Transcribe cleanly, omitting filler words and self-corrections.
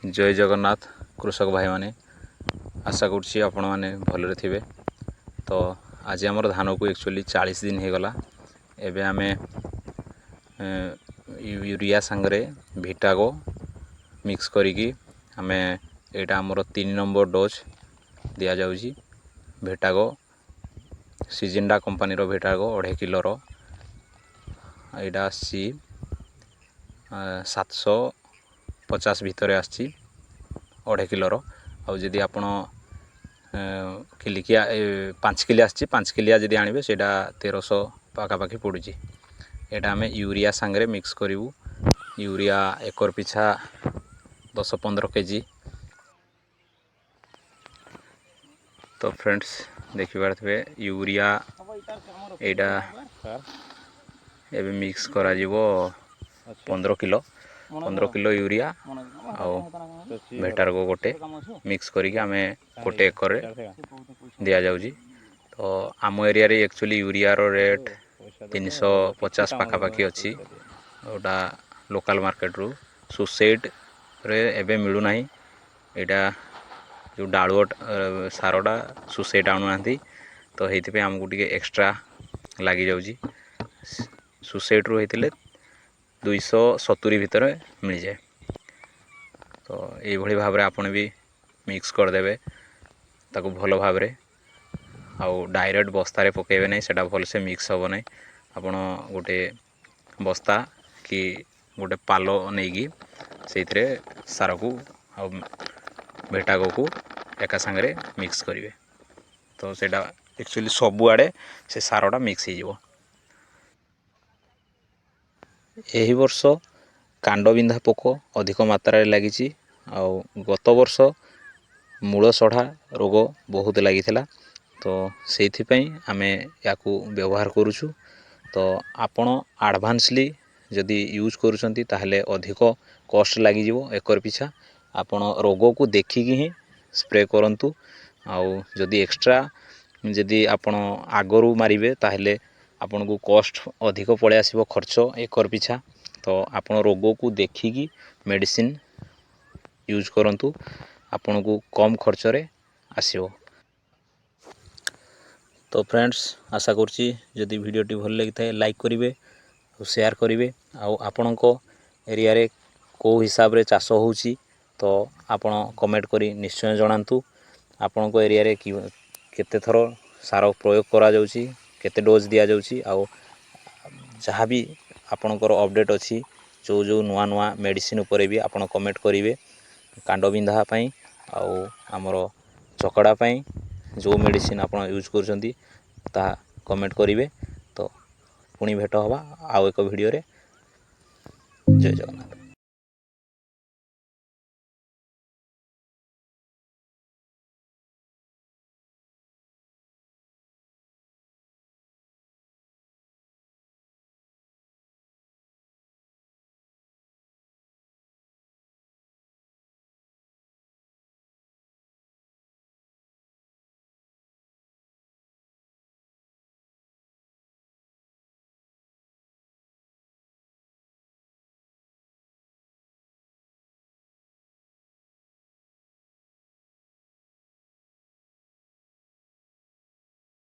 जय जगन्नाथ कृषक भाई माने आशा करुँची आपण मैंने भलरे थे। तो आज आमर धान को एक्चुअली 40 दिन हो गला। एबे आमे यूरिया सांगरे भिटागो मिक्स करिकी आमे एटा आमर 3 नंबर डोज दिया जाउची। भिटागो सिजिंडा कंपनी रो भिटागो 2.5 किलो एटा आसी 750 भितर आसी 2.5 किलो। आउ जदि आपण किलिकिया 5 किलो आसी 5 किलिया जदि आनिबे सेटा 1300 पाखापाखि पड़ुची। एटा आमे यूरिया सांगरे मिक्स करिवु। यूरिया एकर पिछा 10-15 केजी। तो फ्रेंड्स देखि पारथबे यूरिया एटा एबे मिक्स करा जिवो 15 किलो यूरिया आउ भेटारगो गोटे मिक्स करिके आमे गोटे एकर दिया जाउजी। तो आम एरिया रे एक्चुअली यूरिया रो रेट 350 पाखापाखि अच्छी। ओटा लोकल मार्केट रू सुसेट रे एबे मिलू नाही। एटा जो डालुआ सारोटा सुसेट आणु नांती। तो हेति पे हमकु टिके एक्स्ट्रा लागि जाउजी। सुसेट रू हेतिले 270 भितर मिल जाए। तो ये भली भाव आपण भी मिक्स कर देबे ताकू भलो भाव रे। आउ डायरेक्ट बस्ता रे पकेबे नै, सेटा भल से मिक्स होबो नै। आपण गोटे बस्ता कि गोटे पालो नेगी सेइथरे सार को आउ भेटागो को एका संगरे मिक्स करिवे। तो सेटा एक्चुअली सबु आडे से सारोटा मिक्स हो जिवो। एही वर्ष कांडबिंधा पोक अधिक मात्रा रे लागिची। आउ गत वर्ष मूल सढ़ा रोग बहुत लागिथिला। तो सेइथि पई आमे याकू व्यवहार करूछु। तो आपण एडवांसली जदि यूज करूछंती ताहले अधिक कॉस्ट लागि जिवो एकर पिछा। आपण रोग को देखिकी ही स्प्रे करंतु। आउ जदि एक्स्ट्रा जदि आपण आगरू मारिबे ताहले आपण को कॉस्ट अधिक पड़े आसीबो खर्च एकर पिछा। तो आपण रोग को देखिकी मेडिसिन यूज करंतु, आपण को कम खर्च रे आसीबो। तो फ्रेंड्स आशा करछि जदि वीडियोटी भल लागि थाए लाइक करिवे और शेयर करिवे। आउ आपणको एरिया रे को हिसाब रे चाष होउची तो आपण कमेंट करी निश्चय जणांतु। आपणको एरिया रे केते थरो सार प्रयोग करा जाउची, केते डोज दिया जाउची। आउ जहाँ भी आपणकर अपडेट अछि जो जो नुआ नुआ मेडिसिन उपरे भी आपण कमेंट करिवे। कांडबिंधा पई आउ हमरो चकड़ा पई जो मेडिसिन आपण यूज करछंती ता कमेंट करिवे। तो पुणी भेट हवा आउ एक वीडियो रे। जय जगन्नाथ।